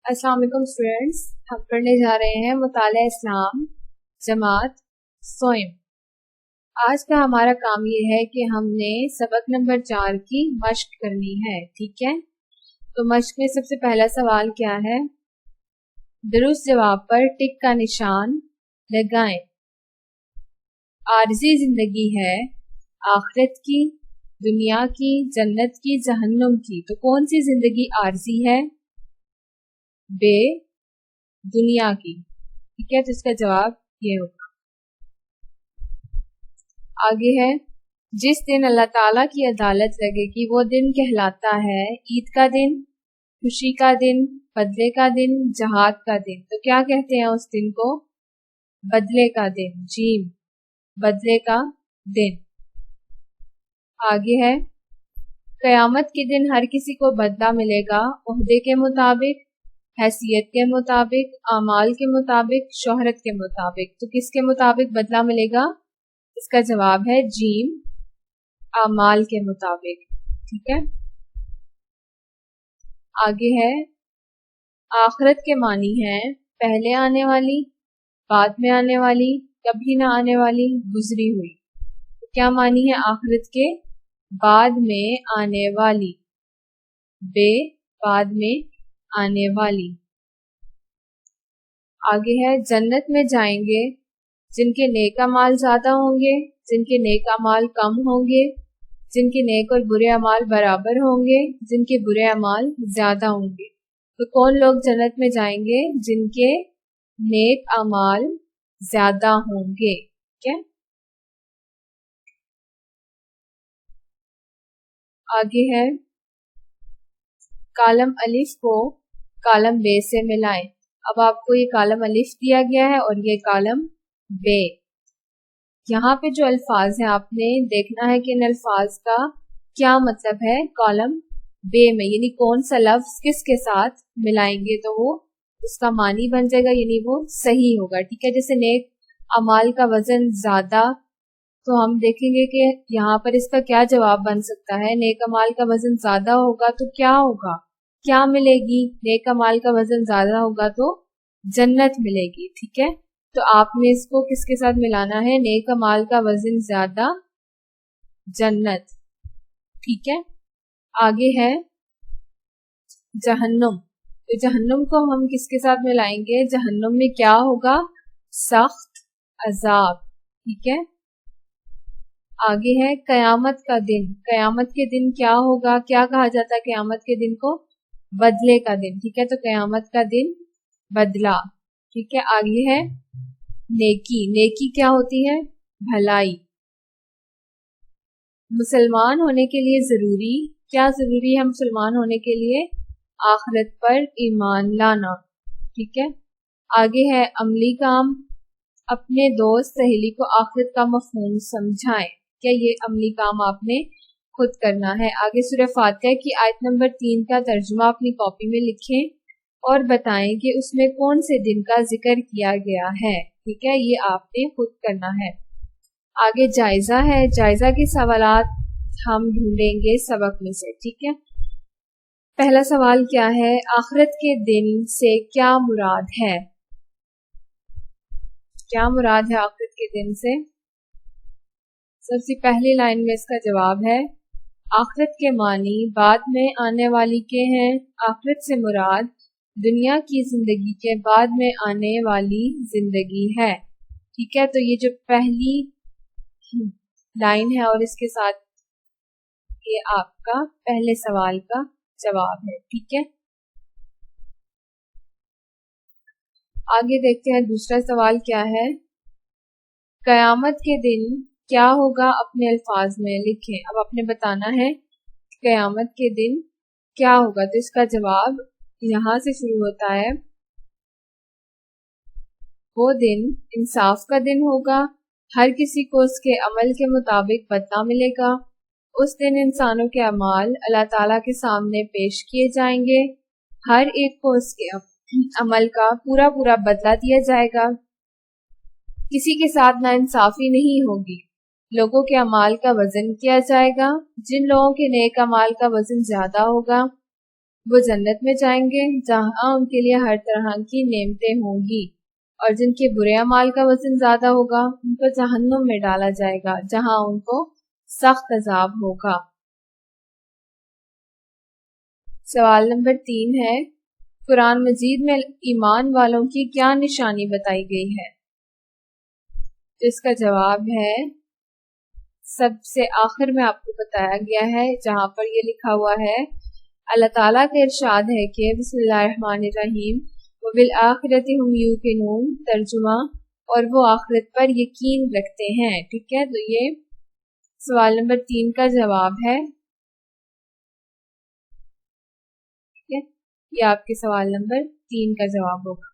अस्सलाम वालेकुम स्टूडेंट्स, हम पढ़ने जा रहे हैं मुताला इस्लाम जमात सोइम। आज का हमारा काम ये है कि हमने सबक नंबर 4 की मश्क करनी है। ठीक है, तो मश्क में सबसे पहला सवाल क्या है? दुरुस्त जवाब पर टिक का निशान लगाएं। आरज़ी जिंदगी है आखिरत की, दुनिया की, जन्नत की, जहन्नुम की। तो कौन सी जिंदगी आरज़ी है? बे दुनिया की। ठीक है, तो इसका जवाब ये होगा। आगे है, जिस दिन अल्लाह ताला की अदालत लगेगी वो दिन कहलाता है ईद का दिन, खुशी का दिन, बदले का दिन, जहाद का दिन। तो क्या कहते हैं उस दिन को? बदले का दिन। जीम, बदले का दिन। आगे है, कयामत के दिन हर किसी को बदला मिलेगा ओहदे के मुताबिक, हैसियत के मुताबिक, आमाल के मुताबिक, शोहरत के मुताबिक। तो किसके मुताबिक बदला मिलेगा? इसका जवाब है जीम, आमाल के मुताबिक। ठीक है, आगे है, आखिरत के मानी है पहले आने वाली, बाद में आने वाली, कभी ना आने वाली, गुजरी हुई। तो क्या मानी है आखिरत के? बाद में आने वाली, बे बाद में आने वाली। आगे है, जन्नत में जाएंगे जिनके नेक अमाल ज्यादा होंगे, जिनके नेक अमाल कम होंगे, जिनके नेक और बुरे अमाल बराबर होंगे, जिनके बुरे अमाल ज्यादा होंगे। तो कौन लोग जन्नत में जाएंगे? जिनके नेक अमाल ज्यादा होंगे। क्या? आगे है, कालम अलिफ को कालम बे से मिलाएं। अब आपको ये कालम अलिफ दिया गया है और ये कालम बे। यहाँ पे जो अल्फाज है आपने देखना है कि इन अल्फाज का क्या मतलब है कॉलम बे में, यानी कौन सा लफ्ज किसके साथ मिलाएंगे तो वो उसका मानी बन जाएगा, यानी वो सही होगा। ठीक है, जैसे नेक अमाल का वजन ज्यादा, तो हम देखेंगे कि यहाँ पर इसका क्या जवाब बन सकता है। नेक अमाल का वजन ज्यादा होगा तो क्या होगा, क्या मिलेगी? नेक अमाल का वजन ज्यादा होगा तो जन्नत मिलेगी। ठीक है, तो आपने इसको किसके साथ मिलाना है? नेक अमाल का वजन ज्यादा, जन्नत। ठीक है, आगे है जहन्नुम। तो जहन्नुम को हम किसके साथ मिलाएंगे? जहन्नुम में क्या होगा? सख्त अजाब। ठीक है, आगे है कयामत का दिन। कयामत के दिन क्या होगा? क्या कहा जाता है कयामत के दिन को? बदले का दिन। ठीक है, तो कयामत का दिन बदला। ठीक है, आगे है नेकी। नेकी क्या होती है? भलाई। मुसलमान होने के लिए जरूरी क्या? जरूरी है मुसलमान होने के लिए आखिरत पर ईमान लाना। ठीक है, आगे है अमली काम। अपने दोस्त सहेली को आखिरत का मफहूम समझाएं। क्या ये अमली काम आपने खुद करना है। आगे सूरह फातिहा की आयत नंबर 3 का तर्जुमा अपनी कॉपी में लिखें और बताएं कि उसमें कौन से दिन का जिक्र किया गया है। ठीक है, ये आपने खुद करना है। आगे जायजा है, जायजा के सवालात हम ढूंढेंगे सबक में से। ठीक है, पहला सवाल क्या है? आखिरत के दिन से क्या मुराद है? क्या मुराद है आखिरत के दिन से? सबसे पहली लाइन में इसका जवाब है, आखिरत के मानी बाद में आने वाली के हैं। आखिरत से मुराद दुनिया की जिंदगी के बाद में आने वाली जिंदगी है। ठीक है, तो ये जो पहली लाइन है और इसके साथ ये आपका पहले सवाल का जवाब है। ठीक है, आगे देखते हैं दूसरा सवाल क्या है। कयामत के दिन क्या होगा? अपने अल्फाज में लिखें। अब आपने बताना है कयामत के दिन क्या होगा, तो इसका जवाब यहाँ से शुरू होता है, वो दिन इंसाफ का दिन होगा, हर किसी को उसके अमल के मुताबिक बदला मिलेगा। उस दिन इंसानों के अमाल अल्लाह ताला के सामने पेश किए जाएंगे, हर एक को उसके अमल का पूरा पूरा बदला दिया जाएगा। किसी के साथ नाइंसाफी नहीं होगी। लोगों के अमाल का वजन किया जाएगा। जिन लोगों के नेक अमाल का वजन ज्यादा होगा وہ جنت میں جائیں گے جہاں ان کے لیے ہر طرح کی نعمتیں ہوں گی، اور جن کے برے اعمال کا وزن زیادہ ہوگا ان کو جہنم میں ڈالا جائے گا جہاں ان کو سخت عذاب ہوگا۔ سوال نمبر 3 ہے، قرآن مجید میں ایمان والوں کی کیا نشانی بتائی گئی ہے؟ جس کا جواب ہے سب سے آخر میں آپ کو بتایا گیا ہے، جہاں پر یہ لکھا ہوا ہے اللہ تعالیٰ کا ارشاد ہے کہ بسم اللہ الرحمن الرحیم وبالآخرۃ ھم یوقنون، ترجمہ اور وہ آخرت پر یقین رکھتے ہیں۔ ٹھیک ہے، تو یہ سوال نمبر 3 کا جواب ہے۔ ٹھیک ہے، یہ آپ کے سوال نمبر 3 کا جواب ہوگا۔